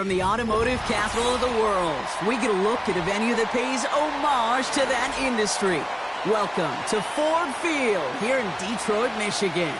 From the automotive capital of the world, we get a look at a venue that pays homage to that industry. Welcome to Ford Field here in Detroit, Michigan.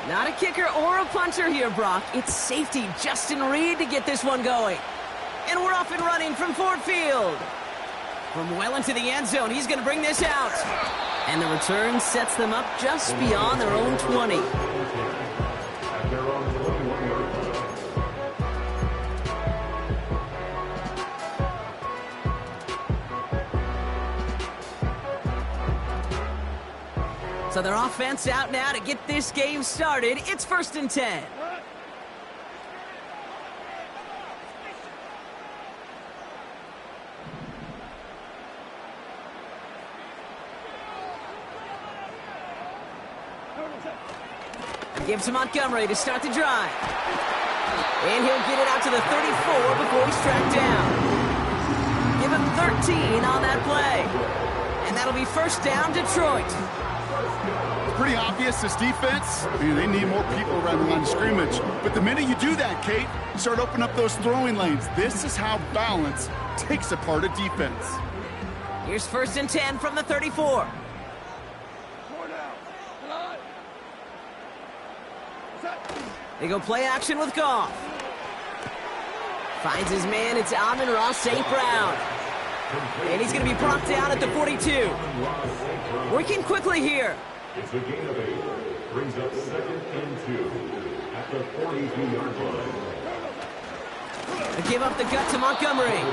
Not a kicker or a puncher here, Brock. It's safety Justin Reed to get this one going. And we're off and running from Ford Field. From well into the end zone, he's going to bring this out. And the return sets them up just beyond their own 20. So their offense out now to get this game started. It's 1st and 10. And gives to Montgomery to start the drive. And he'll get it out to the 34 before he's tracked down. Give him 13 on that play. And that'll be 1st down, Detroit. Pretty obvious, this defense, they need more people around the line of scrimmage. But the minute you do that, Kate, you start opening up those throwing lanes. This is how balance takes apart a defense. Here's 1st and 10 from the 34. They go play action with Goff. Finds his man, it's Amon-Ra St. Brown. And he's going to be brought down at the 42. Working quickly here. It's a gain of 8. Brings up 2nd and 2 at the 42-yard line. They give up the gut to Montgomery.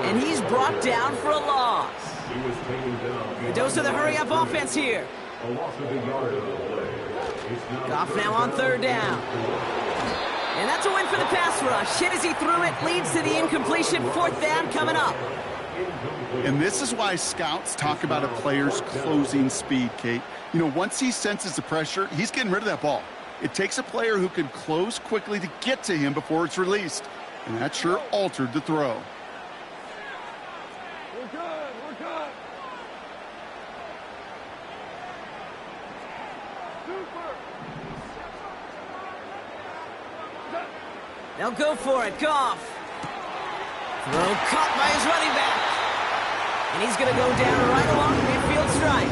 And he's brought down for a loss. He was taken down. The dose of the hurry-up offense here. A loss of a yard on the play. Goff now on 3rd down. And that's a win for the pass rush. Hit as he threw it, leads to the incompletion. 4th down coming up. And this is why scouts talk about a player's closing speed, Kate. You know, once he senses the pressure, he's getting rid of that ball. It takes a player who can close quickly to get to him before it's released. And that sure altered the throw. We're good. We're good. Super. They'll go for it. Goff. Throw caught by his running back. And he's going to go down right along the midfield stripe.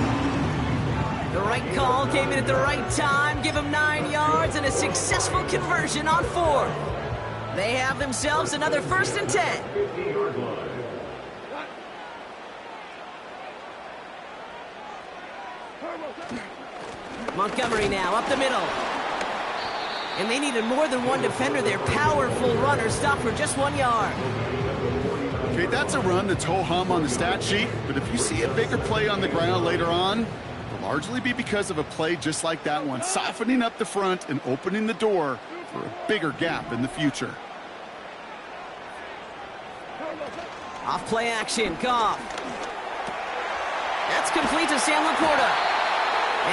The right call came in at the right time. Give him 9 yards and a successful conversion on 4th. They have themselves another 1st and 10. 50-yard line. Montgomery now up the middle. And they needed more than one defender. Their powerful runner stopped for just 1 yard. Okay, that's a run that's ho-hum on the stat sheet, but if you see a bigger play on the ground later on, it'll largely be because of a play just like that one, softening up the front and opening the door for a bigger gap in the future. Off play action, Goff. That's complete to Sam Laporta.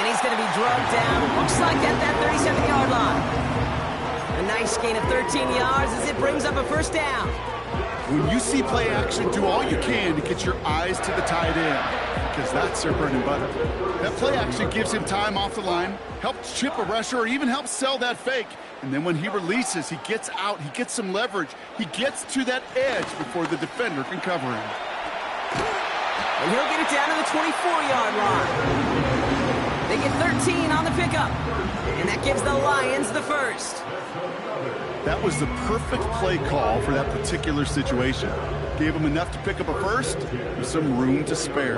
And he's going to be drugged down, looks like at that 37-yard line. A nice gain of 13 yards as it brings up a 1st down. When you see play action, do all you can to get your eyes to the tight end, because that's their bread and butter. That play action gives him time off the line, helps chip a rusher, or even helps sell that fake. And then when he releases, he gets out, he gets some leverage. He gets to that edge before the defender can cover him. And he'll get it down to the 24-yard line. They get 13 on the pickup. And that gives the Lions the 1st. That was the perfect play call for that particular situation. Gave him enough to pick up a 1st with some room to spare.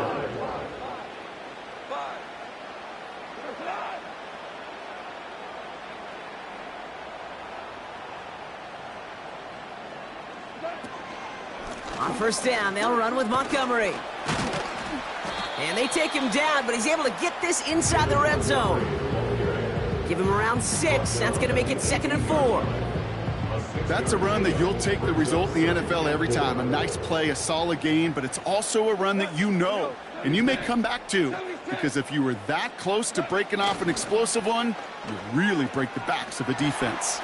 On 1st down, they'll run with Montgomery. And they take him down, but he's able to get this inside the red zone. Give him around 6. That's going to make it 2nd and 4. That's a run that you'll take the result in the NFL every time. A nice play, a solid gain, but it's also a run that you know And you may come back too, because if you were that close to breaking off an explosive one, you really break the backs of a defense.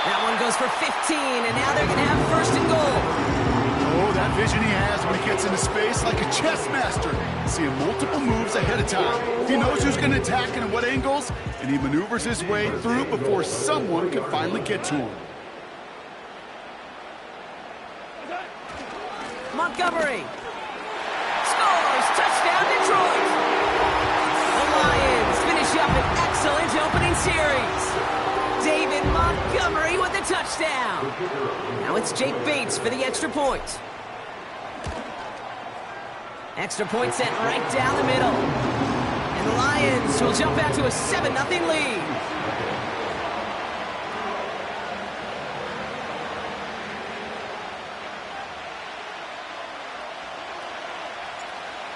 That one goes for 15, and now they're going to have first and goal. Oh, that vision he has when he gets into space like a chess master. Seeing multiple moves ahead of time. He knows who's going to attack and at what angles, and he maneuvers his way through before someone can finally get to him. Montgomery scores! Touchdown, Detroit! The Lions finish up an excellent opening series. David Montgomery with the touchdown. Now it's Jake Bates for the extra point. Extra point sent right down the middle. And the Lions will jump out to a 7-0 lead.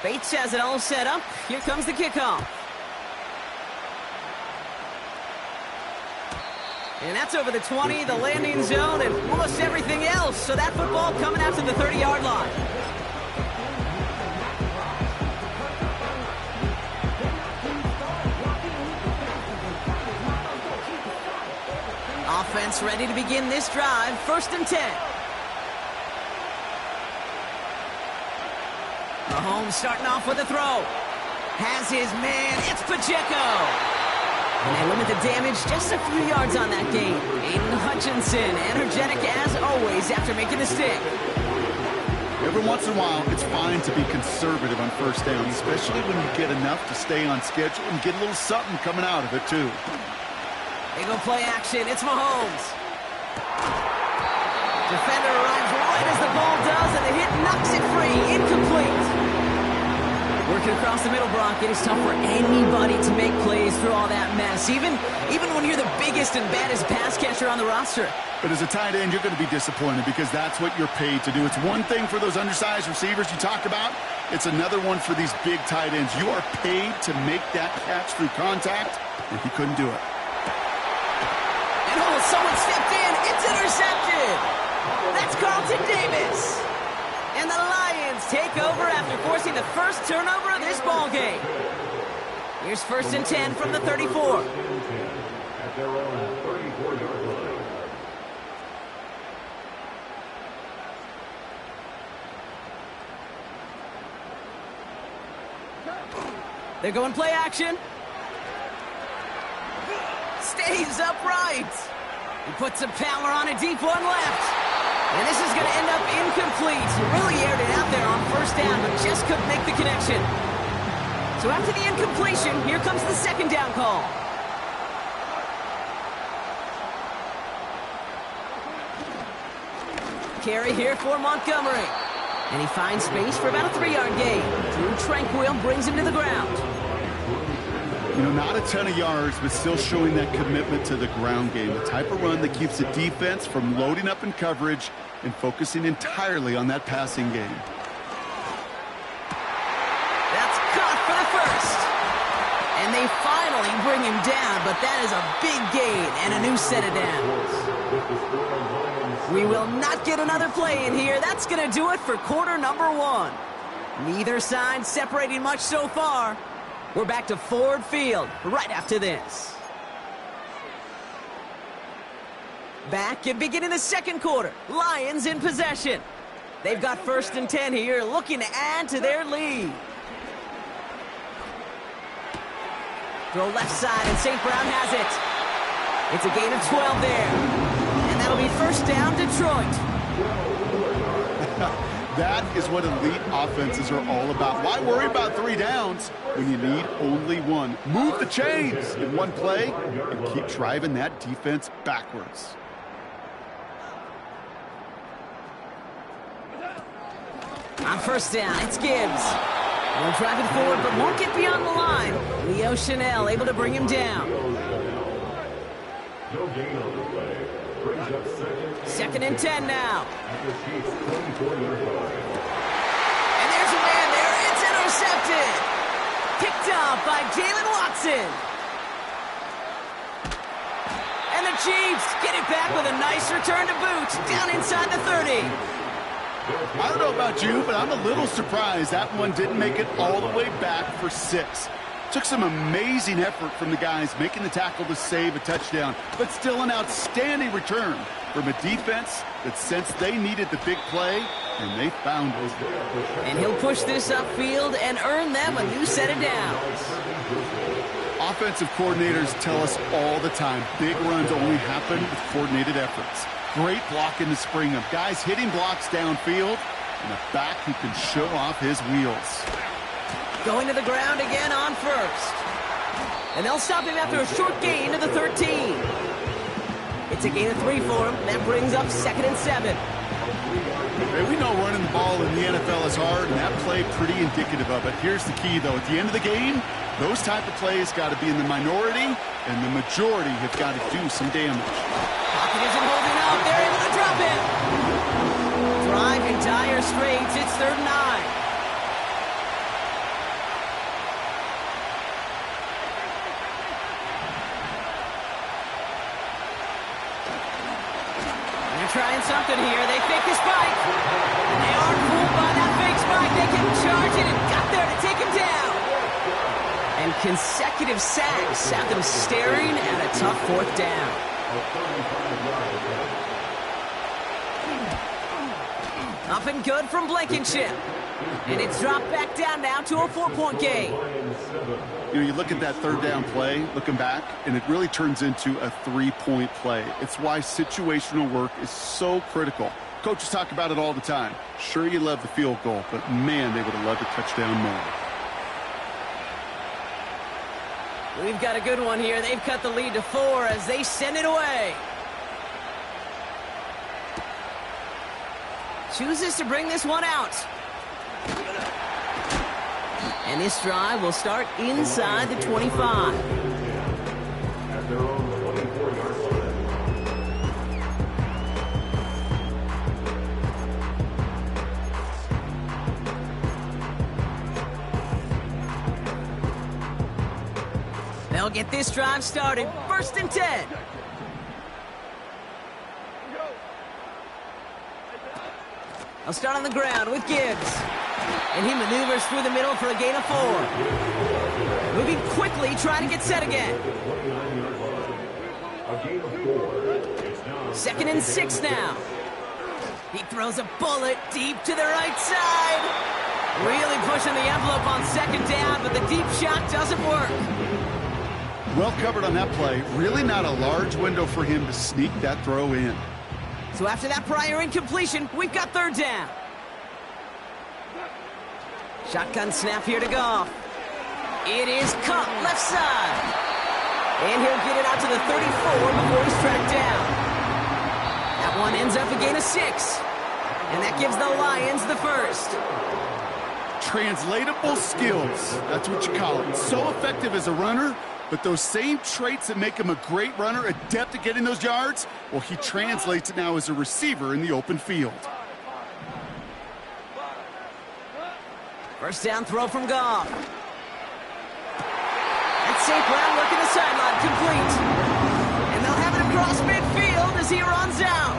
Bates has it all set up. Here comes the kickoff. And that's over the 20, the landing zone, and almost everything else. So that football coming out to the 30-yard line. Offense ready to begin this drive. 1st and 10. Mahomes starting off with a throw. Has his man. It's Pacheco. And they limit the damage just a few yards on that game. Aiden Hutchinson, energetic as always after making the stick. Every once in a while, it's fine to be conservative on first down, especially when you get enough to stay on schedule and get a little something coming out of it, too. They go play action. It's Mahomes. Defender arrives right as the ball does, and the hit knocks it free. Incomplete. Working across the middle, Brock, it is tough for anybody to make plays through all that mess, even when you're the biggest and baddest pass catcher on the roster. But as a tight end, you're going to be disappointed because that's what you're paid to do. It's one thing for those undersized receivers you talk about. It's another one for these big tight ends. You are paid to make that catch through contact, and he couldn't do it. And oh, someone stepped in. It's intercepted. That's Carlton Davis. And the Lions take over after forcing the first turnover of this ball game. Here's 1st and 10 from the 34. At their own 34-yard line. They're going play action. Stays upright. He puts some power on a deep one left. And this is going to end up incomplete. Really aired it out there on 1st down, but just couldn't make the connection. So after the incompletion, here comes the 2nd down call. Carry here for Montgomery. And he finds space for about a 3-yard gain. Drew Tranquil brings him to the ground. You know, not a ton of yards, but still showing that commitment to the ground game. The type of run that keeps the defense from loading up in coverage and focusing entirely on that passing game. That's caught for the first. And they finally bring him down, but that is a big gain and a new set of downs. We will not get another play in here. That's going to do it for quarter number 1. Neither side separating much so far. We're back to Ford Field right after this. Back and beginning the 2nd quarter. Lions in possession. They've got 1st and 10 here, looking to add to their lead. Throw left side, and St. Brown has it. It's a gain of 12 there. And that'll be 1st down, Detroit. That is what elite offenses are all about. Why worry about 3 downs when you need only 1? Move the chains in one play and keep driving that defense backwards. On 1st down, it's Gibbs. We're driving forward, but won't get beyond the line. Leo Chanel able to bring him down. No gain on the play. Brings up 2nd and 10 now. at the Chiefs' 24-yard line. And there's a man there. It's intercepted. Picked off by Jalen Watson. And the Chiefs get it back with a nice return to boot down inside the 30. I don't know about you, but I'm a little surprised that one didn't make it all the way back for 6. Took some amazing effort from the guys making the tackle to save a touchdown, but still an outstanding return from a defense that sensed they needed the big play, and they found it. And he'll push this upfield and earn them a new set of downs. Offensive coordinators tell us all the time, big runs only happen with coordinated efforts. Great block in the spring of guys hitting blocks downfield, and a back who can show off his wheels. Going to the ground again on first. And they'll stop him after a short gain to the 13. It's a gain of 3 for him. That brings up 2nd and 7. Hey, we know running the ball in the NFL is hard, and that play pretty indicative of it. Here's the key, though. At the end of the game, those type of plays got to be in the minority, and the majority have got to do some damage. Pocket isn't holding up. They're able to drop him. Drive in dire straits. It's 3rd and 9. Trying something here. They fake the spike. And they aren't fooled by that fake spike. They can charge it and got there to take him down. And consecutive sacks have them staring at a tough 4th down. Up and good from Blankenship. And it's dropped back down now to a 4-point game. You know, you look at that 3rd down play, looking back, and it really turns into a 3-point play. It's why situational work is so critical. Coaches talk about it all the time. Sure, you love the field goal, but man, they would have loved a touchdown more. We've got a good one here. They've cut the lead to 4 as they send it away. Chooses to bring this one out. And this drive will start inside the 25. At their own 24-yard line. They'll get this drive started. 1st and 10. I'll start on the ground with Gibbs. And he maneuvers through the middle for a gain of 4. Moving quickly, trying to get set again. 2nd and 6 now. He throws a bullet deep to the right side. Really pushing the envelope on 2nd down, but the deep shot doesn't work. Well covered on that play. Really not a large window for him to sneak that throw in. So after that prior incompletion, we've got 3rd down. Shotgun snap here to Goff. It is caught left side. And he'll get it out to the 34 before he's tracked down. That one ends up a gain of 6. And that gives the Lions the 1st. Translatable skills. That's what you call it. So effective as a runner, but those same traits that make him a great runner, adept at getting those yards, well, he translates it now as a receiver in the open field. 1st down throw from Goff. That's St. Brown working the sideline, complete. And they'll have it across midfield as he runs out.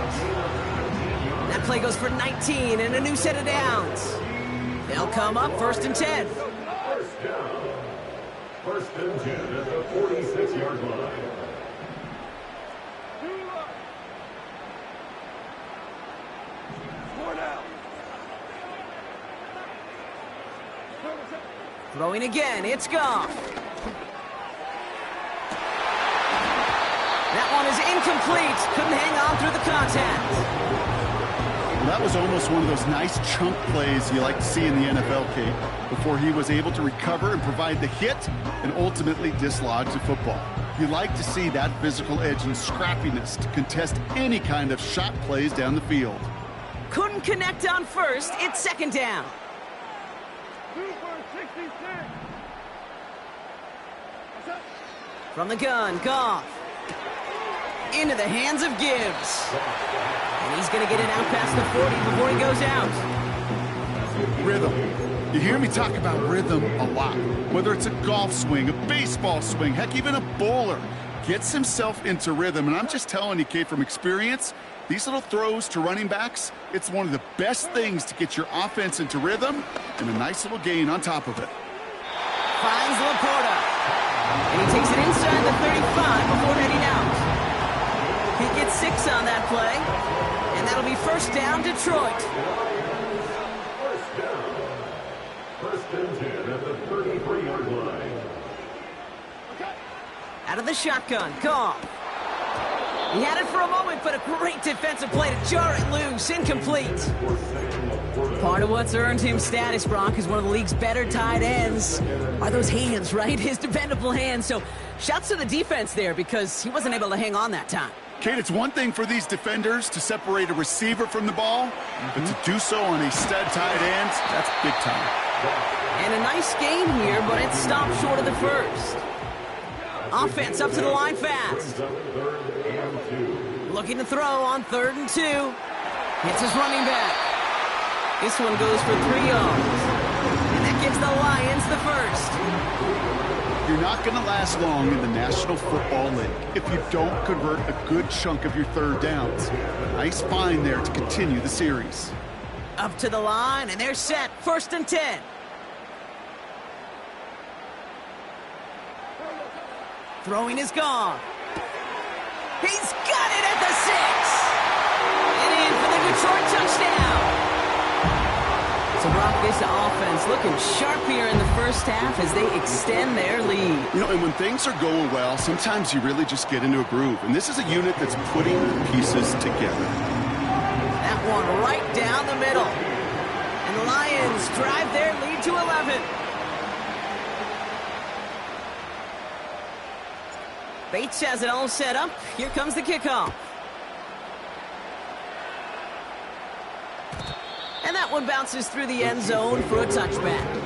That play goes for 19 and a new set of downs. They'll come up 1st and 10. 1st down. 1st and 10 at the 46-yard line. Throwing again, it's Goff. That one is incomplete. Couldn't hang on through the contact. Well, that was almost one of those nice chunk plays you like to see in the NFL, Kate, before he was able to recover and provide the hit and ultimately dislodge the football. You like to see that physical edge and scrappiness to contest any kind of shot plays down the field. Couldn't connect on 1st. It's 2nd down. From the gun, Goff. Into the hands of Gibbs. And he's going to get it out past the 40 before he goes out. Rhythm. You hear me talk about rhythm a lot. Whether it's a golf swing, a baseball swing, heck, even a bowler gets himself into rhythm. And I'm just telling you, Kate, from experience, These little throws to running backs, it's one of the best things to get your offense into rhythm, and a nice little gain on top of it. Finds Laporta. And he takes it inside the 35 before heading out. He gets 6 on that play. And that'll be first down, Detroit. First and 10 at the 33-yard line. Out of the shotgun, Goff. He had it for a moment, but a great defensive play to jar it loose. Incomplete. Part of what's earned him status, Brock, is one of the league's better tight ends. Are those hands, right? His dependable hands. So shouts to the defense there because he wasn't able to hang on that time. Kate, it's one thing for these defenders to separate a receiver from the ball, but to do so on a stud tight end, that's big time. And a nice gain here, but it stopped short of the first. Offense up to the line fast. Looking to throw on 3rd and 2. Hits his running back. This one goes for 3 yards. And that gives the Lions the first. You're not going to last long in the National Football League if you don't convert a good chunk of your 3rd downs. Nice find there to continue the series. Up to the line, and they're set. 1st and 10. Throwing is gone. He's got it at the 6. And in for the Detroit touchdown. So, Brock, this offense looking sharp here in the first half as they extend their lead. You know, and when things are going well, sometimes you really just get into a groove. And this is a unit that's putting the pieces together. That one right down the middle. And the Lions drive their lead to 11. Bates has it all set up. Here comes the kickoff. And that one bounces through the end zone for a touchback.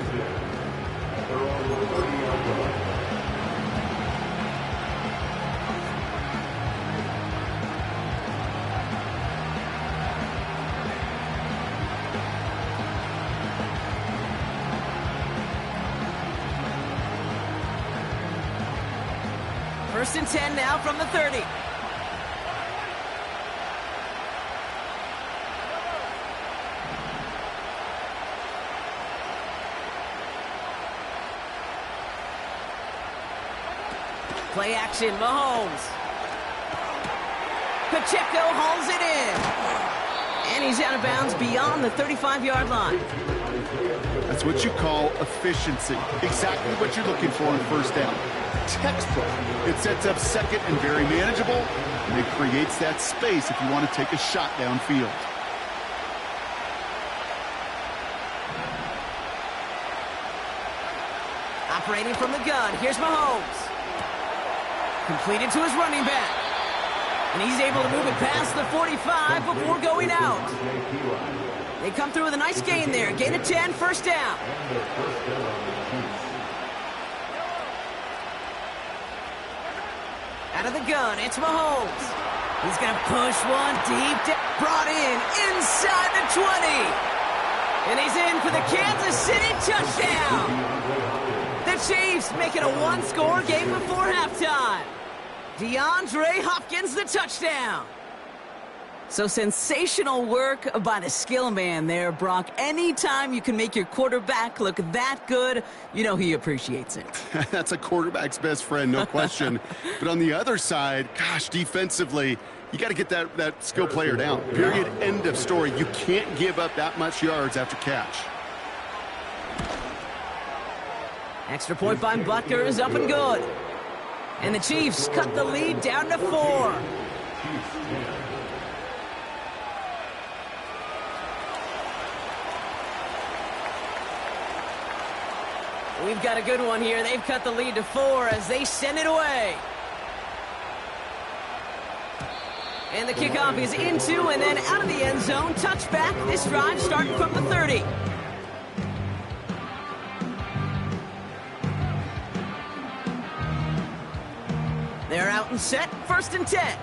First and 10 now from the 30. Play action, Mahomes. Pacheco hauls it in. And he's out of bounds beyond the 35-yard line. That's what you call efficiency. Exactly what you're looking for on 1st down. Textbook. It sets up 2nd and very manageable, and it creates that space if you want to take a shot downfield. Operating from the gun, here's Mahomes. Completed to his running back. And he's able to move it past the 45 before going out. They come through with a nice gain there. Gain of 10, 1st down. Out of the gun, it's Mahomes. He's going to push one deep. Brought in inside the 20. And he's in for the Kansas City touchdown. The Chiefs make it a 1-score game before halftime. DeAndre Hopkins, the touchdown. So sensational work by the skill man there, Brock. Anytime you can make your quarterback look that good, you know he appreciates it. That's a quarterback's best friend, no question. But on the other side, gosh, defensively, you got to get that skill player down. Period. End of story. You can't give up that much yards after catch. Extra point by Butker is up and good. And the Chiefs cut the lead down to 4. We've got a good one here. They've cut the lead to 4 as they send it away. And the kickoff is into and then out of the end zone. Touchback. This drive starting from the 30. They're out and set. 1st and 10.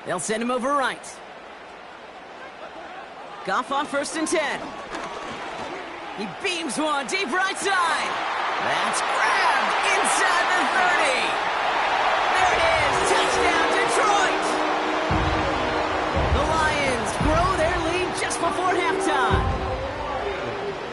They'll send him over right. Goff on 1st and 10. He beams one deep right side. That's grabbed inside the 30. There it is. Touchdown, Detroit. The Lions grow their lead just before halftime.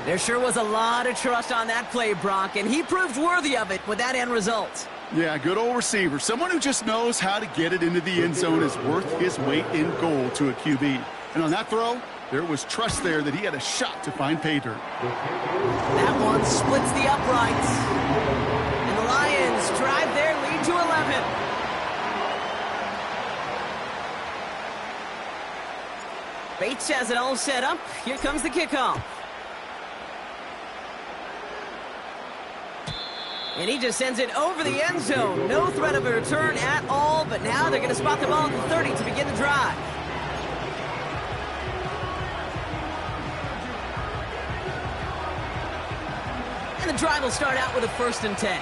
There sure was a lot of trust on that play, Brock, and he proved worthy of it with that end result. Yeah, good old receiver. Someone who just knows how to get it into the end zone is worth his weight in gold to a QB. And on that throw, there was trust there that he had a shot to find pay dirt. That one splits the uprights. And the Lions drive their lead to 11. Bates has it all set up. Here comes the kickoff. And he just sends it over the end zone. No threat of a return at all, but now they're going to spot the ball at the 30 to begin the drive. And the drive will start out with a 1st and 10.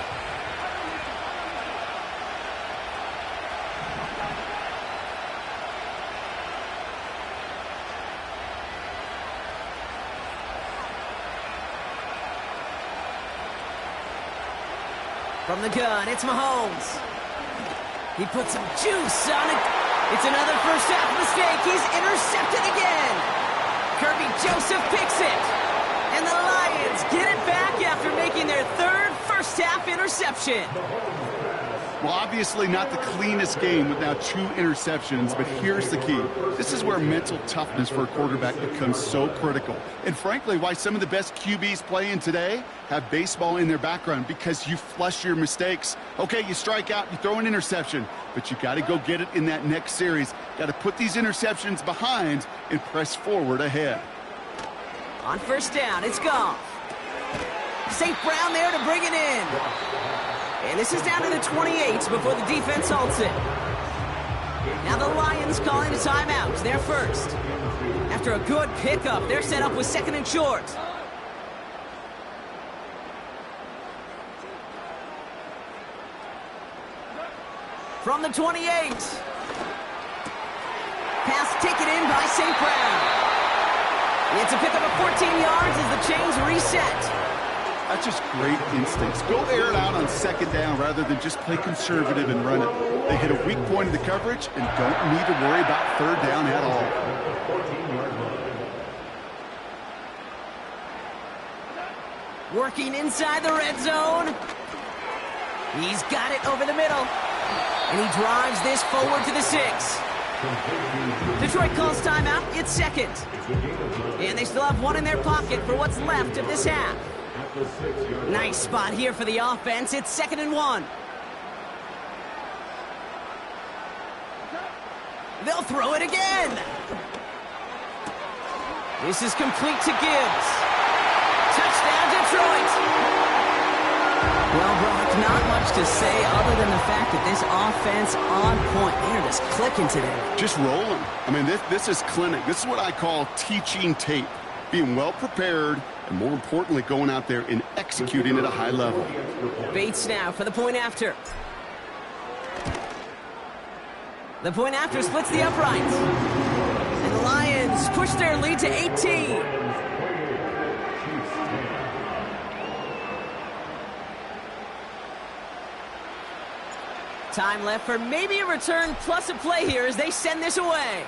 From the gun, it's Mahomes. He puts some juice on it. It's another first half mistake. He's intercepted again. Kirby Joseph picks it. And the Lions get it back after making their 3rd first half interception. Well, obviously not the cleanest game with now 2 interceptions, but here's the key. This is where mental toughness for a quarterback becomes so critical. And frankly, why some of the best QBs playing today have baseball in their background, because you flush your mistakes. Okay, you strike out, you throw an interception, but you got to go get it in that next series. Got to put these interceptions behind and press forward ahead. On 1st down, it's Goff. St. Brown there to bring it in. And this is down to the 28 before the defense halts it. Now the Lions calling a timeout. They're first. After a good pickup, they're set up with 2nd and short. From the 28. Pass taken in by St. Brown. It's a pickup of 14 yards as the chains reset. That's just great instincts. Go air it out on 2nd down rather than just play conservative and run it. They hit a weak point of the coverage and don't need to worry about 3rd down at all. Working inside the red zone. He's got it over the middle. And he drives this forward to the 6. Detroit calls timeout. It's 2nd. And they still have 1 in their pocket for what's left of this half. Nice spot here for the offense. It's 2nd and 1. They'll throw it again. This is complete to Gibbs. Touchdown, Detroit. Well, Brock, not much to say other than the fact that this offense on point. They're just clicking today. Just rolling. I mean, this is clinic. This is what I call teaching tape. Being well prepared, and more importantly, going out there and executing at a high level. Bates now for the point after. The point after splits the uprights. And the Lions push their lead to 18. Time left for maybe a return plus a play here as they send this away.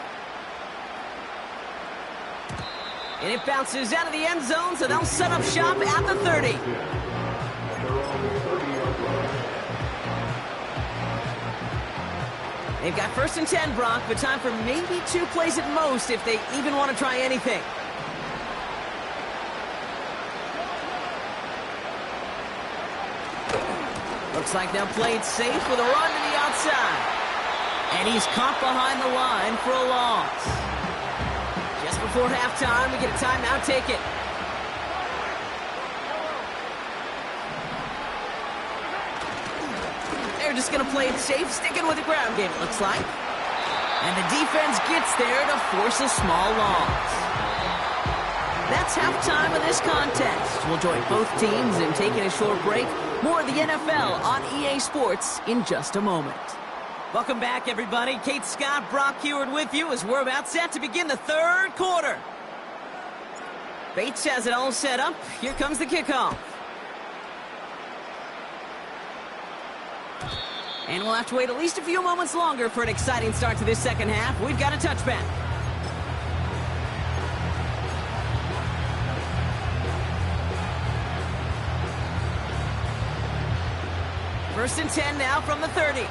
And it bounces out of the end zone, so they'll set up shop at the 30. They've got 1st and 10, Brock, but time for maybe 2 plays at most if they even want to try anything. Looks like they'll play it safe with a run to the outside. And he's caught behind the line for a loss. Just before halftime, we get a timeout. Take it. They're just going to play it safe, sticking with the ground game, it looks like. And the defense gets there to force a small loss. That's halftime of this contest. We'll join both teams in taking a short break. More of the NFL on EA Sports in just a moment. Welcome back, everybody. Kate Scott, Brock Heward with you as we're about set to begin the 3rd quarter. Bates has it all set up. Here comes the kickoff. And we'll have to wait at least a few moments longer for an exciting start to this second half. We've got a touchback. First and 10 now from the 30.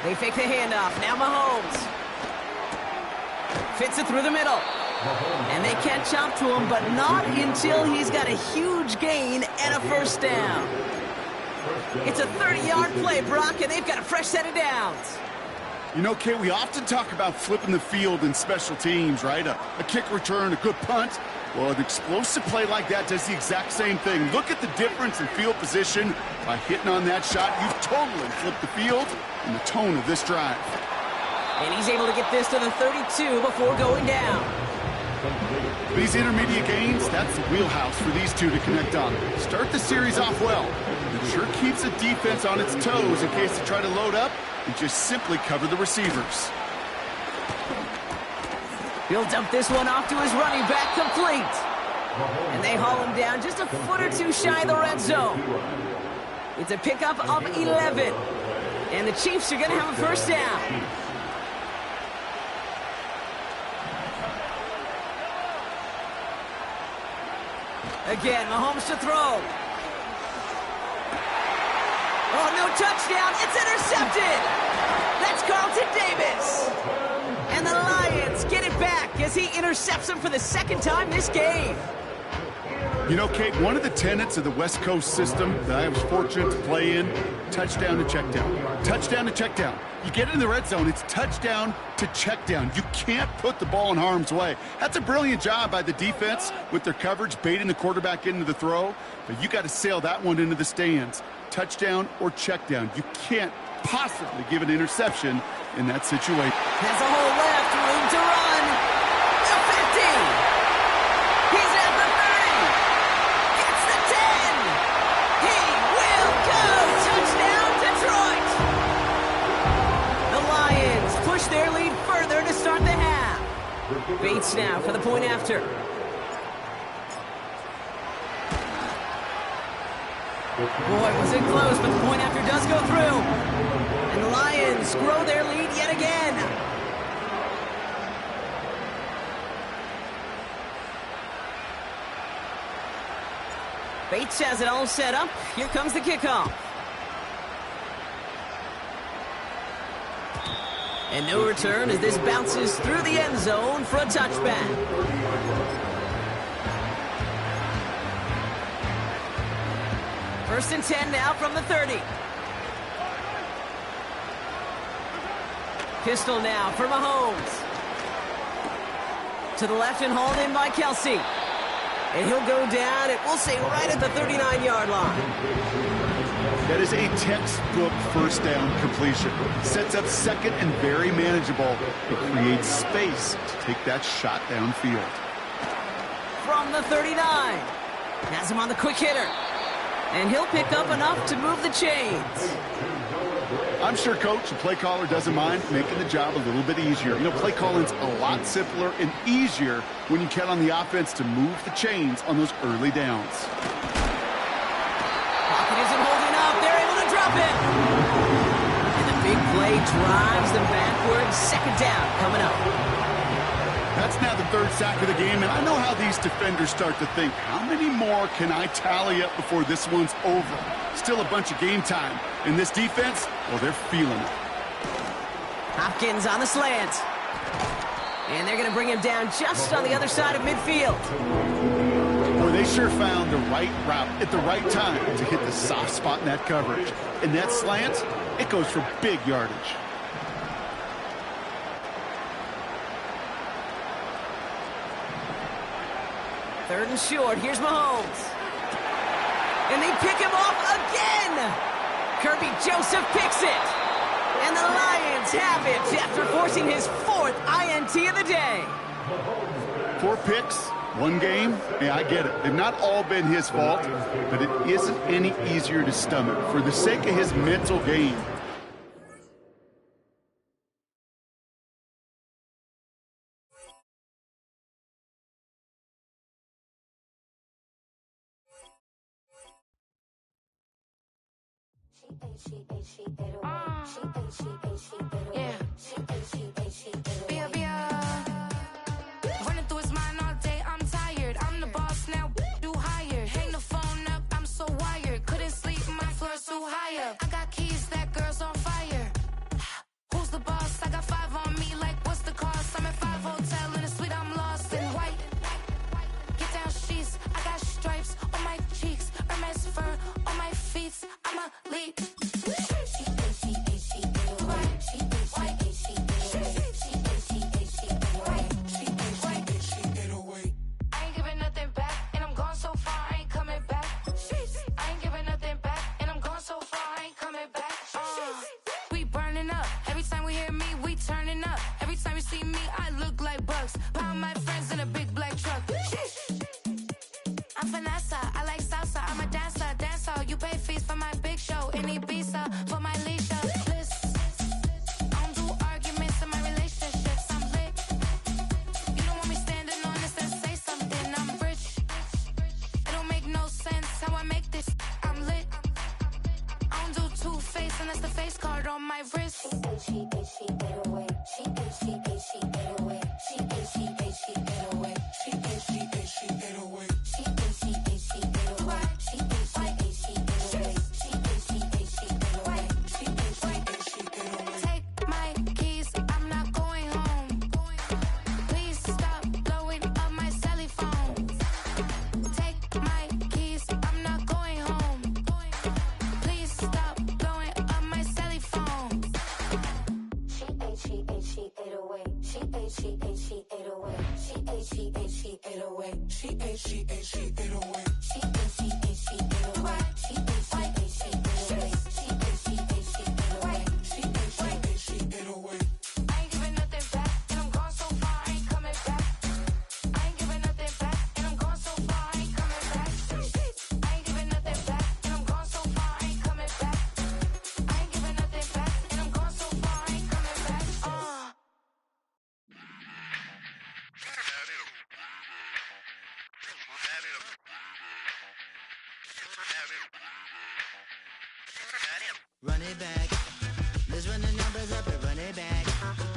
They fake the handoff. Now Mahomes fits it through the middle. And they catch up to him, but not until he's got a huge gain and a first down. It's a 30-yard play, Brock, and they've got a fresh set of downs. You know, Kate, we often talk about flipping the field in special teams, right? A kick return, a good punt. Well, an explosive play like that does the exact same thing. Look at the difference in field position. By hitting on that shot, you've totally flipped the field and the tone of this drive. And he's able to get this to the 32 before going down. These intermediate gains, that's the wheelhouse for these two to connect on. Start the series off well. It sure keeps the defense on its toes in case they try to load up and just simply cover the receivers. He'll dump this one off to his running back, complete. And they haul him down just a foot or two shy of the red zone. It's a pickup of 11. And the Chiefs are going to have a first down. Again, Mahomes to throw. Oh, no touchdown. It's intercepted. That's Carlton Davis. And the Lions get it back as he intercepts him for the second time this game. You know, Kate, one of the tenets of the West Coast system that I was fortunate to play in, touchdown to check down. Touchdown to check down. You get in the red zone, it's touchdown to check down. You can't put the ball in harm's way. That's a brilliant job by the defense with their coverage, baiting the quarterback into the throw. But you got to sail that one into the stands. Touchdown or check down. You can't possibly give an interception in that situation. Has a hole left, room to run. The 50. He's at the 30. Gets the 10. He will go. Touchdown, Detroit. The Lions push their lead further to start the half. Bates now for the point after. Boy, was it close, but the point after does go through. And the Lions grow their lead yet again. Bates has it all set up. Here comes the kickoff. And no return as this bounces through the end zone for a touchback. First and 10 now from the 30. Pistol now for Mahomes. To the left and hauled in by Kelsey. And he'll go down, and we'll say right at the 39-yard line. That is a textbook first down completion. Sets up second and very manageable. It creates space to take that shot downfield. From the 39. Has him on the quick hitter. And he'll pick up enough to move the chains. I'm sure, Coach, the play caller doesn't mind making the job a little bit easier. You know, play calling's a lot simpler and easier when you count on the offense to move the chains on those early downs. Pocket isn't holding up. They're able to drop it. And the big play drives them backwards. Second down coming up. That's now the third sack of the game, and I know how these defenders start to think, how many more can I tally up before this one's over? Still a bunch of game time. And this defense, well, they're feeling it. Hopkins on the slant. And they're going to bring him down just on the other side of midfield. Boy, they sure found the right route at the right time to hit the soft spot in that coverage. And that slant, it goes for big yardage. Third and short. Here's Mahomes. And they pick him off again. Kirby Joseph picks it. And the Lions have it after forcing his fourth INT of the day. 4 picks, 1 game. Yeah, I get it. They've not all been his fault, but it isn't any easier to stomach for the sake of his mental game. Yeah. Bia, Bia. Running through his mind all day, I'm tired. I'm the boss now, you hired. Hang the phone up, I'm so wired. Couldn't sleep, my floor's too high up. I got keys, that girl's on fire. Who's the boss? I got 5 on me, like what's the cost? I'm at 5 hotel in a suite, I'm lost in white. Get down sheets, I got stripes on my cheeks, Hermes fur on my feet. I'm a lead. I ain't giving nothing back, and I'm gone so far, I ain't coming back. I ain't giving nothing back, and I'm gone so far, I ain't coming back. We burning up, every time we hear me, we turning up. Every time you see me, I look like bugs. Pound my friends in a big black truck. I'm Vanessa, I like salsa, I'm a dancer, dancer. You pay fees for my big show in Ibiza, for my leisure. Bliss. I don't do arguments in my relationships, I'm lit. You don't want me standing on this and say something, I'm rich. It don't make no sense how I make this, I'm lit. I don't do two-face unless the face card on my wrist. Take my keys, I'm not going home. Please stop blowing up my celly phone. Take my keys, I'm not going home. Please stop blowing up my celly phone. She 808. She 808. She 808. She 808. She 808. She 808. She 808. She 808. She 808. She 808. She 808. She 808. I ain't giving nothing back, and I'm gone so far, I ain't coming back. I ain't giving nothing back, and I'm gone so far, I ain't coming back. I ain't giving nothing back, and I'm gone so far, I ain't coming back. I ain't giving nothing back, and I'm gone so far, I ain't coming back. Run it back.